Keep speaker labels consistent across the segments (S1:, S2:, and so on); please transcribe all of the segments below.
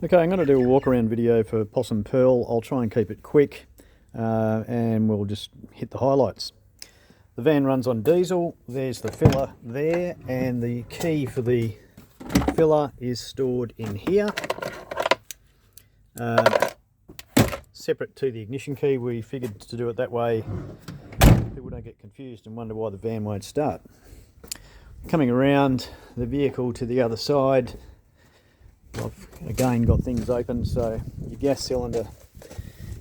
S1: Okay, I'm going to do a walk around video for Possum Pearl. I'll try and keep it quick and we'll just hit the highlights. The van runs on diesel. There's the filler there, and the key for the filler is stored in here. Separate to the ignition key. We figured to do it that way people don't get confused and wonder why the van won't start. Coming around the vehicle to the other side, I've again got things open, so your gas cylinder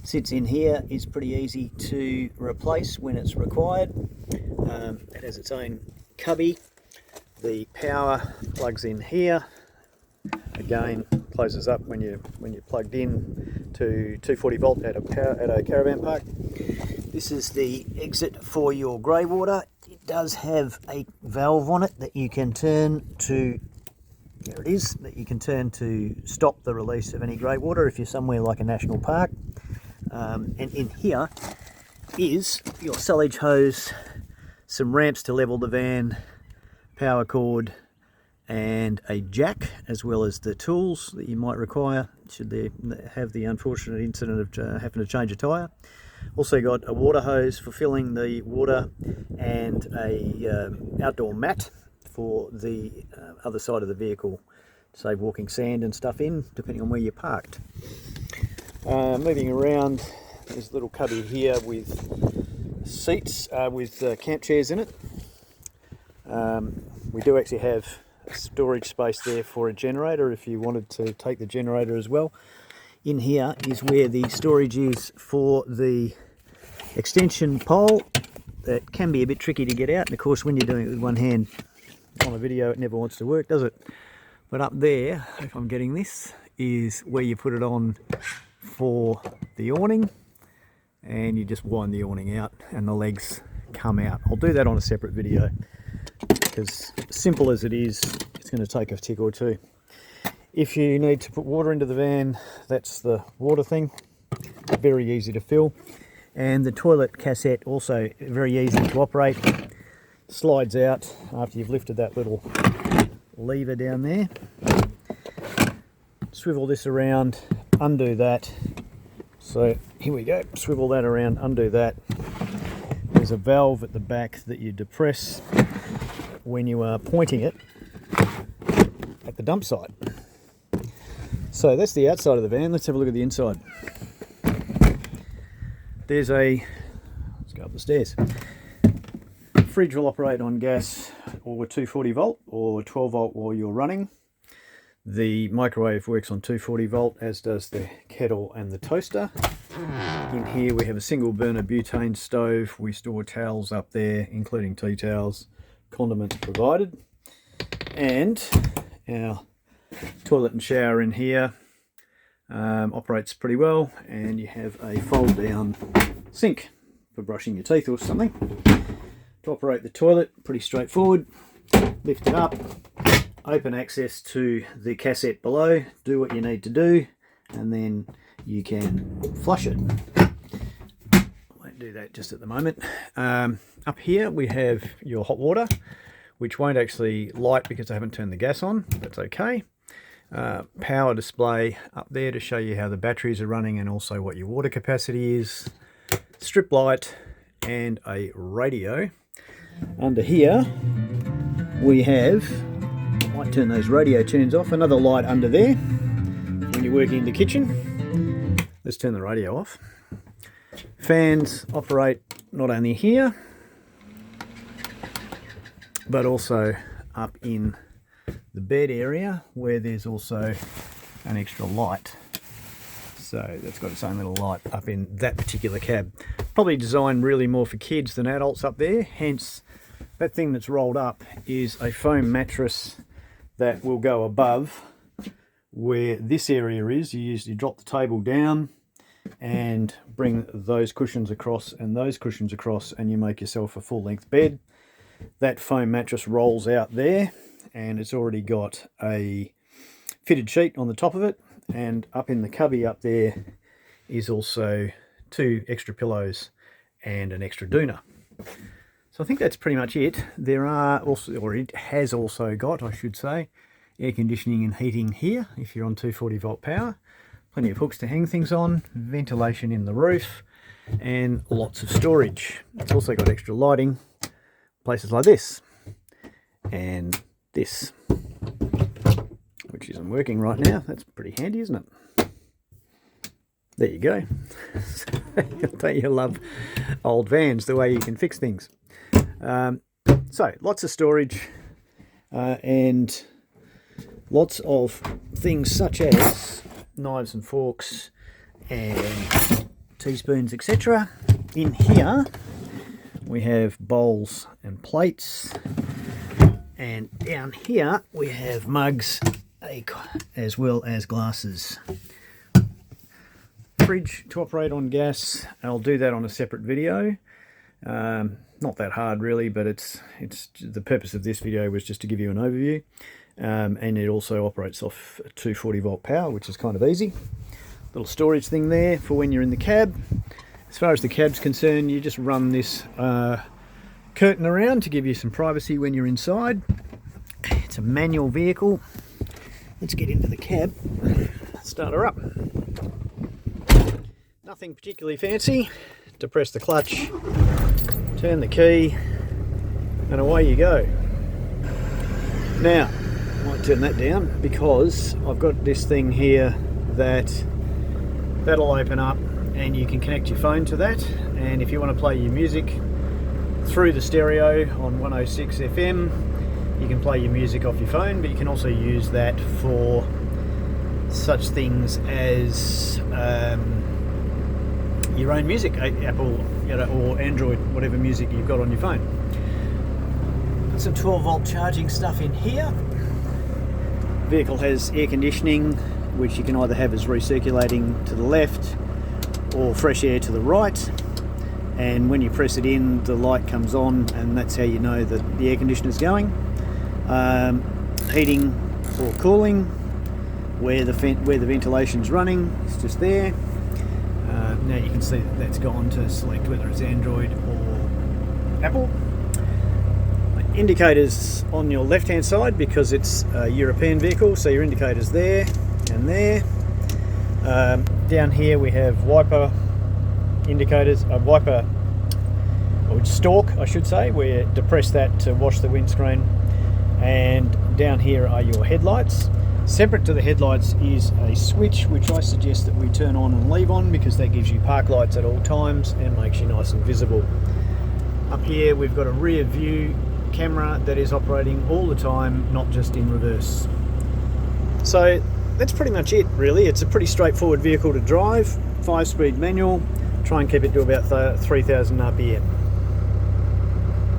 S1: sits in here. Is pretty easy to replace when it's required. It has its own cubby. The power plugs in here. Again, closes up when you're plugged in to 240 volt at a caravan park. This is the exit for your grey water. It does have a valve on it that you can turn to. There it is, that you can turn to stop the release of any grey water if you're somewhere like a national park. And in here is your silage hose, some ramps to level the van, power cord, and a jack, as well as the tools that you might require should they have the unfortunate incident of having to change a tyre. Also got a water hose for filling the water, and a outdoor mat for the other side of the vehicle to save walking sand and stuff in, depending on where you're parked. Moving around, there's a little cubby here with seats with camp chairs in it. We do actually have a storage space there for a generator if you wanted to take the generator as well. In here is where the storage is for the extension pole. That can be a bit tricky to get out, and of course when you're doing it with one hand on a video it never wants to work, does it? But up there, if I'm getting this, is where you put it on for the awning, and you just wind the awning out and the legs come out. I'll do that on a separate video because, simple as it is, it's going to take a tick or two. If you need to put water into the van, that's the water thing, very easy to fill. And the toilet cassette, also very easy to operate, slides out after you've lifted that little lever down there. Swivel this around, undo that. So here we go, swivel that around, undo that. There's a valve at the back that you depress when you are pointing it at the dump site. So that's the outside of the van. Let's have a look at the inside. There's let's go up the stairs. Fridge will operate on gas or 240 volt or 12 volt while you're running. The microwave works on 240 volt, as does the kettle and the toaster. In here we have a single burner butane stove. We store towels up there, including tea towels, condiments provided. And our toilet and shower in here operates pretty well, and you have a fold down sink for brushing your teeth or something. To operate the toilet, pretty straightforward. Lift it up, open access to the cassette below, do what you need to do, and then you can flush it. Won't do that just at the moment. Up here we have your hot water, which won't actually light because I haven't turned the gas on. That's okay. Power display up there to show you how the batteries are running and also what your water capacity is. Strip light and a radio. Under here we have, might turn those radio tunes off, another light under there when you're working in the kitchen. Let's turn the radio off. Fans operate not only here but also up in the bed area, where there's also an extra light. So that's got its own little light up in that particular cab. Probably designed really more for kids than adults up there, hence that thing that's rolled up is a foam mattress that will go above where this area is. You usually drop the table down and bring those cushions across and those cushions across, and you make yourself a full-length bed. That foam mattress rolls out there, and it's already got a fitted sheet on the top of it, and up in the cubby up there is also 2 extra pillows and an extra doona. So I think that's pretty much it. There are also, or it has also got, I should say, air conditioning and heating here if you're on 240 volt power. Plenty of hooks to hang things on, ventilation in the roof, and lots of storage. It's also got extra lighting, places like this and this, which isn't working right now. That's pretty handy, isn't it? There you go. Don't you love old vans, the way you can fix things? So lots of storage and lots of things such as knives and forks and teaspoons, etc. In here we have bowls and plates, and down here we have mugs as well as glasses. Fridge to operate on gas. I'll do that on a separate video. Not that hard really, but it's the purpose of this video was just to give you an overview. And it also operates off 240 volt power, which is kind of easy. Little storage thing there for when you're in the cab. As far as the cab's concerned, you just run this curtain around to give you some privacy when you're inside. It's a manual vehicle. Let's get into the cab. Start her up. Nothing particularly fancy. Depress the clutch, turn the key, and away you go. Now, I might turn that down because I've got this thing here that'll open up and you can connect your phone to that, and if you want to play your music through the stereo on 106 FM, you can play your music off your phone, but you can also use that for such things as your own music, Apple, or Android, whatever music you've got on your phone. Got some 12 volt charging stuff in here. Vehicle has air conditioning, which you can either have as recirculating to the left or fresh air to the right, and when you press it in, the light comes on, and that's how you know that the air conditioner is going. Heating or cooling, where the ventilation's running, it's just there. Now you can see that that's gone to select whether it's Android or Apple. Indicators on your left hand side because it's a European vehicle, so your indicators there and there. Down here we have wiper indicators, wiper or stalk I should say, where you depress that to wash the windscreen, and down here are your headlights. Separate to the headlights is a switch which I suggest that we turn on and leave on because that gives you park lights at all times and makes you nice and visible. Up here we've got a rear view camera that is operating all the time, not just in reverse. So that's pretty much it really. It's a pretty straightforward vehicle to drive, 5-speed manual. Try and keep it to about 3000 RPM.